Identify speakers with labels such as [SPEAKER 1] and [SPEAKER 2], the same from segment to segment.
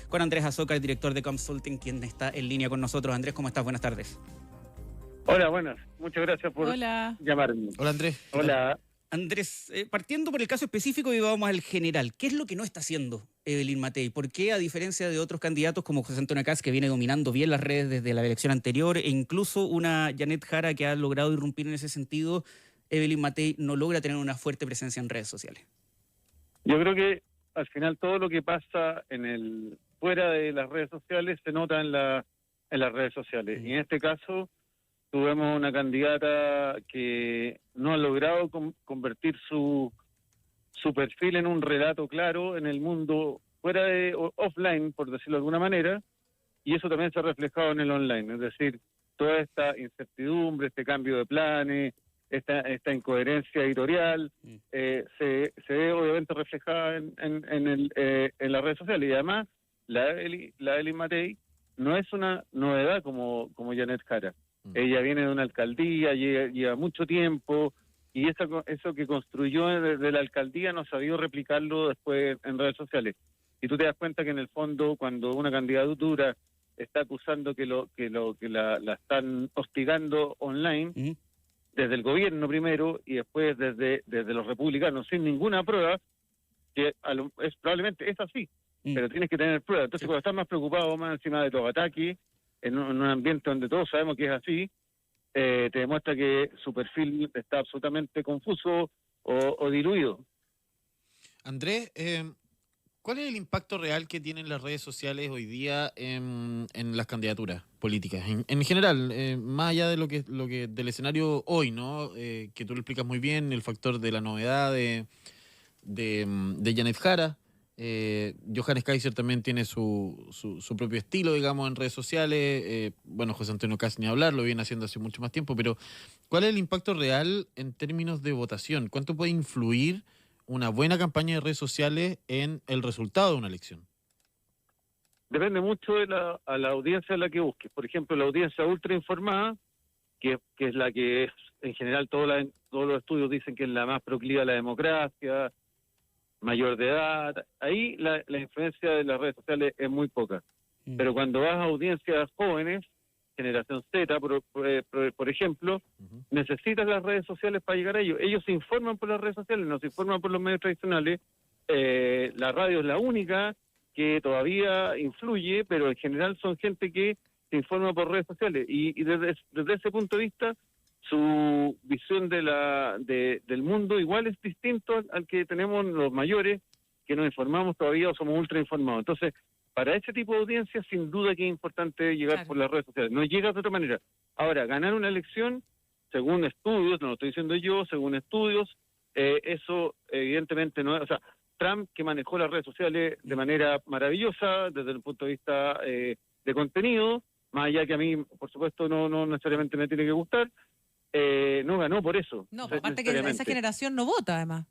[SPEAKER 1] con Andrés Azócar, director de Consulting, quien está en línea con nosotros. Andrés, ¿cómo estás? Buenas tardes.
[SPEAKER 2] Hola, buenas. Muchas gracias por llamarme.
[SPEAKER 3] Hola, Andrés.
[SPEAKER 2] Hola.
[SPEAKER 1] Andrés, partiendo por el caso específico y vamos al general, ¿qué es lo que no está haciendo Evelyn Matei? ¿Por qué, a diferencia de otros candidatos como José Antonio Kast, que viene dominando bien las redes desde la elección anterior, e incluso una Janet Jara que ha logrado irrumpir en ese sentido, Evelyn Matei no logra tener una fuerte presencia en redes sociales?
[SPEAKER 2] Yo creo que al final todo lo que pasa fuera de las redes sociales se nota en las redes sociales. Y en este caso tuvimos una candidata que no ha logrado convertir su perfil en un relato claro en el mundo fuera de offline, por decirlo de alguna manera, y eso también se ha reflejado en el online. Es decir, toda esta incertidumbre, este cambio de planes, esta incoherencia editorial, se ve obviamente reflejada en las redes sociales. Y además, la Evelyn Matei no es una novedad como Janet Jara. Ella viene de una alcaldía, lleva mucho tiempo, y eso que construyó desde la alcaldía no ha sabido replicarlo después en redes sociales. Y tú te das cuenta que en el fondo, cuando una candidatura está acusando que la están hostigando online, desde el gobierno primero y después desde los republicanos, sin ninguna prueba, que probablemente es así, pero tienes que tener pruebas. Entonces, cuando estás más preocupado, más encima de los ataques, en un ambiente donde todos sabemos que es así, te demuestra que su perfil está absolutamente confuso o diluido.
[SPEAKER 3] Andrés, ¿cuál es el impacto real que tienen las redes sociales hoy día en las candidaturas políticas? En general, más allá de lo que del escenario hoy, ¿no? Que tú lo explicas muy bien, el factor de la novedad de Janet Jara. Johannes Kaiser también tiene su propio estilo, digamos, en redes sociales. Bueno, José Antonio Kast ni hablar, lo viene haciendo hace mucho más tiempo, pero ¿cuál es el impacto real en términos de votación? ¿Cuánto puede influir una buena campaña de redes sociales en el resultado de una elección?
[SPEAKER 2] Depende mucho de la audiencia a la que busques. Por ejemplo, la audiencia ultra informada, que es la que es, en general, todos los estudios dicen que es la más proclive a la democracia, mayor de edad, ahí la influencia de las redes sociales es muy poca. Pero cuando vas a audiencias jóvenes, generación Z, por ejemplo, necesitas las redes sociales para llegar a ellos. Ellos se informan por las redes sociales, no se informan por los medios tradicionales. La radio es la única que todavía influye, pero en general son gente que se informa por redes sociales. Y desde ese punto de vista, su visión del mundo igual es distinto al que tenemos los mayores, que nos informamos todavía o somos ultra informados. Entonces, para ese tipo de audiencia, sin duda que es importante llegar por las redes sociales. No llega de otra manera. Ahora, ganar una elección, según estudios, no lo estoy diciendo yo, según estudios, eso evidentemente no es... O sea, Trump, que manejó las redes sociales de manera maravillosa, desde el punto de vista de contenido, más allá que a mí, por supuesto, no necesariamente me tiene que gustar, no ganó por eso.
[SPEAKER 4] No, aparte que esa generación no vota, además.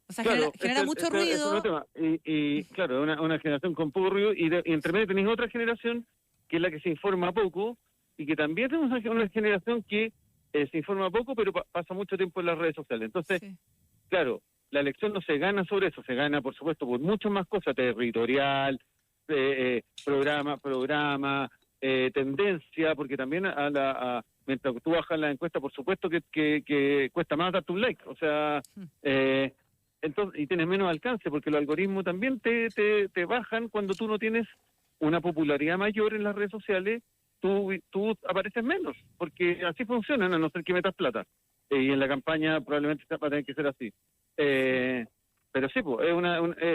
[SPEAKER 4] O sea, claro, genera mucho ruido.
[SPEAKER 2] Es tema. Y claro, una generación con poco ruido, y entre medio tenéis otra generación, que es la que se informa poco, y que también tenemos una generación que se informa poco, pero pasa mucho tiempo en las redes sociales. Entonces, claro, la elección no se gana sobre eso, se gana, por supuesto, por muchas más cosas, territorial, programa, tendencia, porque también mientras tú bajas la encuesta, por supuesto que cuesta más darte un like, o sea, entonces, y tienes menos alcance, porque los algoritmos también te bajan cuando tú no tienes una popularidad mayor en las redes sociales, tú apareces menos, porque así funcionan, a no ser que metas plata, y en la campaña probablemente va a tener que ser así. Pero sí, pues,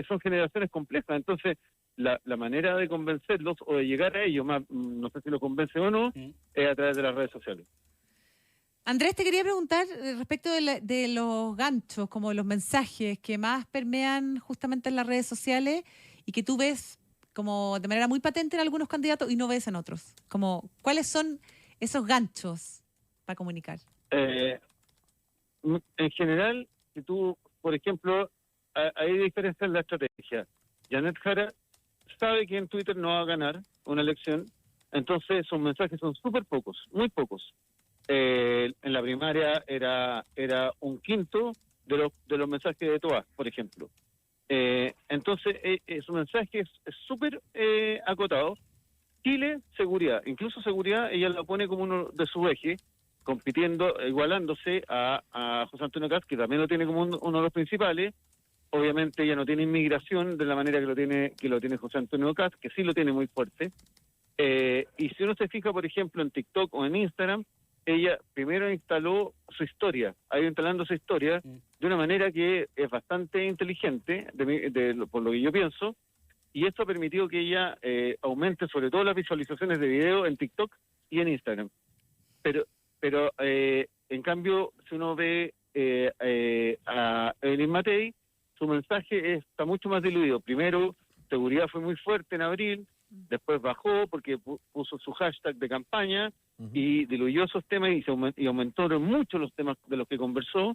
[SPEAKER 2] son generaciones complejas, entonces la manera de convencerlos o de llegar a ellos, no sé si lo convence o no, es a través de las redes sociales.
[SPEAKER 4] Andrés, te quería preguntar respecto de los ganchos, como los mensajes que más permean justamente en las redes sociales y que tú ves como de manera muy patente en algunos candidatos y no ves en otros. Como, ¿cuáles son esos ganchos para comunicar?
[SPEAKER 2] En general, si tú, por ejemplo, hay diferencias en la estrategia. Janet Jara sabe que en Twitter no va a ganar una elección, entonces sus mensajes son súper pocos, muy pocos. En la primaria era un quinto de los mensajes de Toa, por ejemplo. Entonces, su mensaje es súper acotado. Chile, seguridad. Incluso seguridad, ella la pone como uno de sus ejes, compitiendo, igualándose a José Antonio Kast, que también lo tiene como uno de los principales. Obviamente ella no tiene inmigración de la manera que lo tiene José Antonio Kast, que sí lo tiene muy fuerte. Y si uno se fija, por ejemplo, en TikTok o en Instagram, ella primero instaló su historia, ha ido instalando su historia de una manera que es bastante inteligente, por lo que yo pienso, y esto ha permitido que ella aumente sobre todo las visualizaciones de video en TikTok y en Instagram. Pero en cambio, si uno ve a Evelyn Matei, su mensaje está mucho más diluido. Primero, seguridad fue muy fuerte en abril, después bajó porque puso su hashtag de campaña y diluyó esos temas y aumentaron mucho los temas de los que conversó.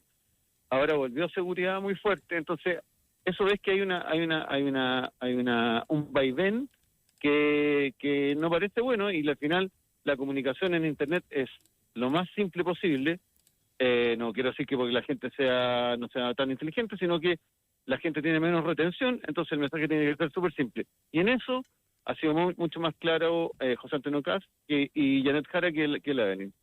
[SPEAKER 2] Ahora volvió seguridad muy fuerte, entonces eso es que hay un vaivén que no parece bueno, y al final la comunicación en internet es lo más simple posible. No quiero decir que porque la gente no sea tan inteligente, sino que la gente tiene menos retención, entonces el mensaje tiene que ser súper simple. Y en eso ha sido mucho más claro José Antonio Kast y Janet Jara que la Evelyn.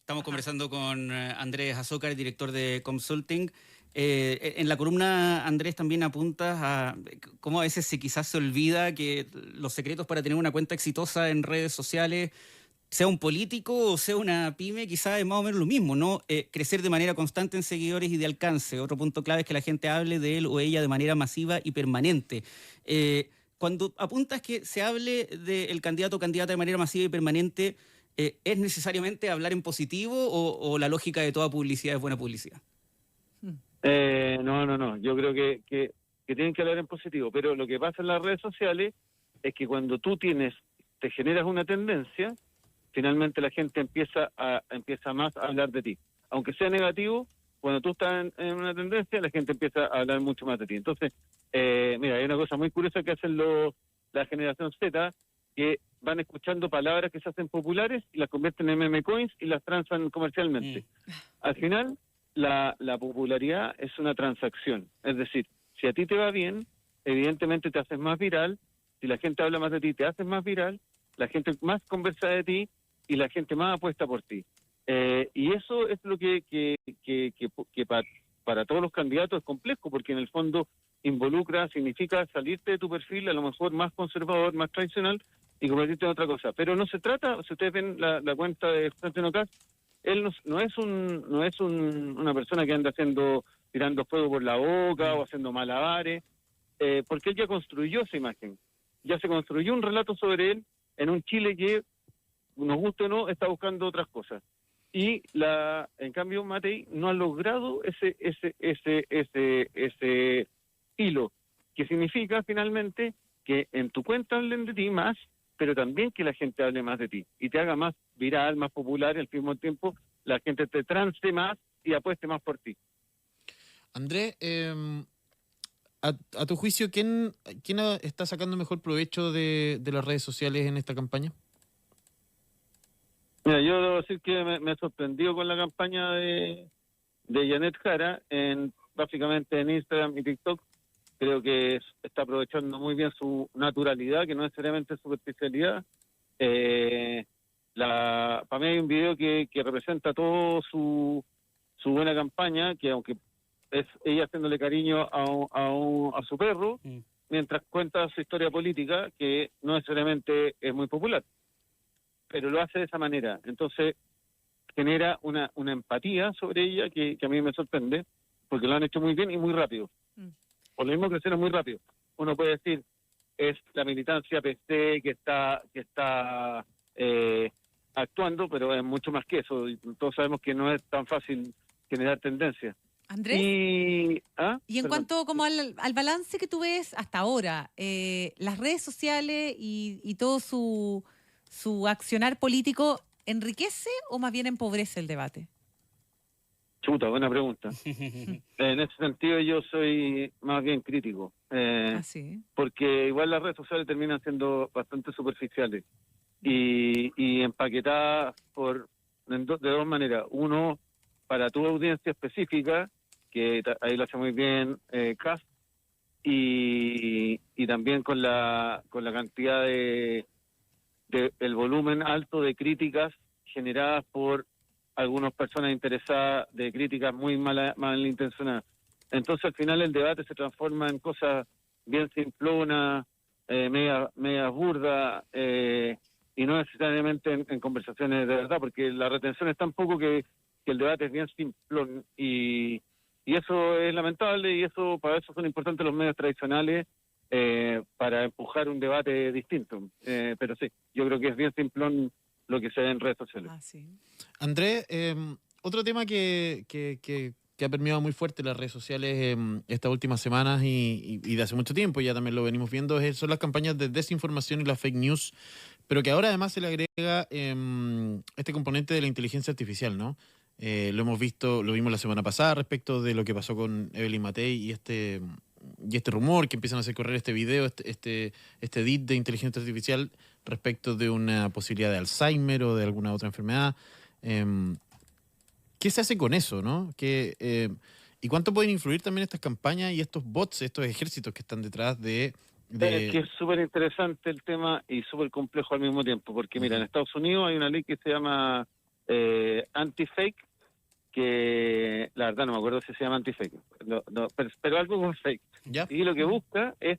[SPEAKER 1] Estamos conversando con Andrés Azócar, director de Consulting. En la columna, Andrés, también apuntas a cómo a veces quizás se olvida que los secretos para tener una cuenta exitosa en redes sociales, sea un político o sea una pyme, quizás es más o menos lo mismo, ¿no? Crecer de manera constante en seguidores y de alcance. Otro punto clave es que la gente hable de él o ella de manera masiva y permanente. Cuando apuntas que se hable del candidato o candidata de manera masiva y permanente, ¿es necesariamente hablar en positivo o la lógica de toda publicidad es buena publicidad?
[SPEAKER 2] No. Yo creo que tienen que hablar en positivo, pero lo que pasa en las redes sociales es que cuando tú te generas una tendencia, finalmente la gente empieza más a hablar de ti. Aunque sea negativo, cuando tú estás en una tendencia, la gente empieza a hablar mucho más de ti. Entonces, mira, hay una cosa muy curiosa que hacen la generación Z, que van escuchando palabras que se hacen populares y las convierten en meme coins y las transan comercialmente. Al final, la popularidad es una transacción. Es decir, si a ti te va bien, evidentemente te haces más viral. Si la gente habla más de ti, te haces más viral. La gente más conversa de ti y la gente más apuesta por ti. Y eso es lo que para todos los candidatos es complejo, porque en el fondo significa salirte de tu perfil, a lo mejor más conservador, más tradicional, y convertirte en otra cosa. Pero no se trata, si ustedes ven la cuenta de Antonio Kast, él no es una persona que anda tirando fuego por la boca o haciendo malabares, porque él ya construyó esa imagen, ya se construyó un relato sobre él en un Chile que, nos guste o no, está buscando otras cosas. Y en cambio Matei no ha logrado ese hilo, que significa finalmente que en tu cuenta hablen de ti más, pero también que la gente hable más de ti y te haga más viral, más popular, y al mismo tiempo la gente te transe más y apueste más por ti.
[SPEAKER 3] Andrés, a tu juicio, ¿quién está sacando mejor provecho de las redes sociales en esta campaña?
[SPEAKER 2] Mira, yo debo decir que me sorprendió con la campaña de Janet Jara, básicamente en Instagram y TikTok. Creo que está aprovechando muy bien su naturalidad, que no es necesariamente superficialidad. Para mí hay un video que representa todo su buena campaña, que aunque es ella haciéndole cariño a su perro, mientras cuenta su historia política, que no necesariamente es muy popular, pero lo hace de esa manera. Entonces genera una empatía sobre ella que a mí me sorprende, porque lo han hecho muy bien y muy rápido. Por lo mismo crecieron muy rápido. Uno puede decir, es la militancia PC que está actuando, pero es mucho más que eso. Y todos sabemos que no es tan fácil generar tendencia.
[SPEAKER 4] Andrés, y en cuanto como al balance que tú ves hasta ahora, las redes sociales y todo su accionar político, ¿enriquece o más bien empobrece el debate?
[SPEAKER 2] Chuta, buena pregunta. En ese sentido yo soy más bien crítico, porque igual las redes sociales terminan siendo bastante superficiales y empaquetadas de dos maneras. Uno, para tu audiencia específica, que ahí lo hace muy bien Kast, y también con la cantidad el volumen alto de críticas generadas por algunas personas interesadas, de críticas muy malintencionadas. Entonces al final el debate se transforma en cosas bien simplonas, media burdas, y no necesariamente en conversaciones de verdad, porque la retención es tan poco que el debate es bien simplón, y eso es lamentable, y para eso son importantes los medios tradicionales, para empujar un debate distinto. Pero sí, yo creo que es bien simplón lo que se ve en redes sociales.
[SPEAKER 4] Ah, sí.
[SPEAKER 3] Andrés, otro tema que ha permeado muy fuerte las redes sociales estas últimas semanas y de hace mucho tiempo, ya también lo venimos viendo, son las campañas de desinformación y las fake news, pero que ahora además se le agrega este componente de la inteligencia artificial, ¿no? Lo hemos visto, lo vimos la semana pasada respecto de lo que pasó con Evelyn Matei y este rumor que empiezan a hacer correr este video, este edit de inteligencia artificial respecto de una posibilidad de Alzheimer o de alguna otra enfermedad. ¿Qué se hace con eso, no? ¿Y cuánto pueden influir también estas campañas y estos bots, estos ejércitos que están detrás de...
[SPEAKER 2] Es que es súper interesante el tema y súper complejo al mismo tiempo, porque mira, en Estados Unidos hay una ley que se llama anti-fake, que la verdad no me acuerdo si se llama anti-fake, pero algo con fake.
[SPEAKER 3] ¿Ya?
[SPEAKER 2] Y lo que busca es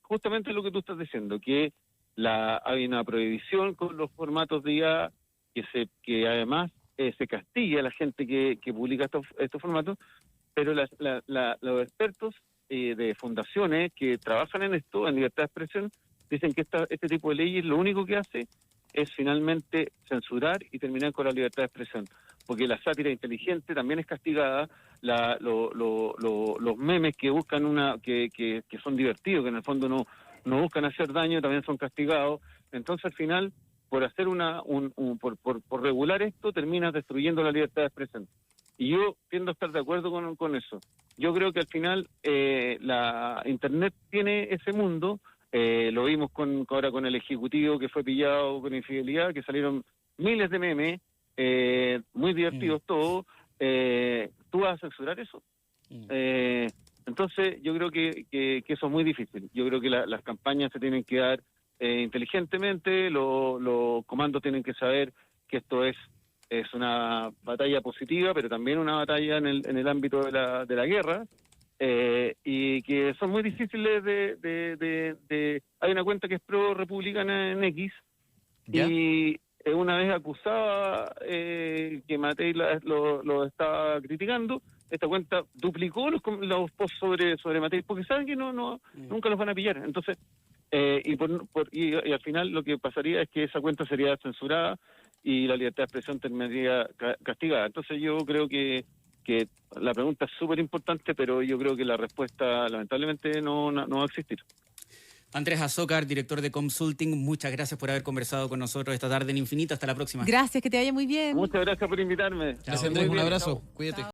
[SPEAKER 2] justamente lo que tú estás diciendo, que hay una prohibición con los formatos de IA, que además se castigue a la gente que publica estos formatos, pero los expertos de fundaciones que trabajan en esto, en libertad de expresión, dicen que este tipo de leyes lo único que hace es finalmente censurar y terminar con la libertad de expresión, porque la sátira inteligente también es castigada, los memes que buscan que son divertidos, que en el fondo no buscan hacer daño, también son castigados. Entonces al final, por hacer por regular esto, terminas destruyendo la libertad de expresión. Y yo tiendo a estar de acuerdo con eso. Yo creo que al final la Internet tiene ese mundo. Lo vimos ahora con el ejecutivo que fue pillado con infidelidad, que salieron miles de memes, muy divertidos todos. ¿Tú vas a censurar eso? Entonces yo creo que eso es muy difícil. Yo creo que las campañas se tienen que dar inteligentemente, los comandos tienen que saber que esto es una batalla positiva, pero también una batalla en el ámbito de la guerra, y que son muy difíciles hay una cuenta que es pro-republicana en X,
[SPEAKER 3] ¿Ya?
[SPEAKER 2] y una vez acusada que Matei lo estaba criticando, esta cuenta duplicó los posts sobre Matei, porque saben que nunca los van a pillar. Entonces, y al final lo que pasaría es que esa cuenta sería censurada y la libertad de expresión terminaría castigada. Entonces yo creo que la pregunta es súper importante, pero yo creo que la respuesta lamentablemente no va a existir.
[SPEAKER 1] Andrés Azócar, director de Consulting, muchas gracias por haber conversado con nosotros esta tarde en Infinita. Hasta la próxima.
[SPEAKER 4] Gracias, que te vaya muy bien.
[SPEAKER 2] Muchas gracias por invitarme.
[SPEAKER 3] Gracias, Andrés. Un abrazo.
[SPEAKER 2] Chao.
[SPEAKER 3] Cuídate.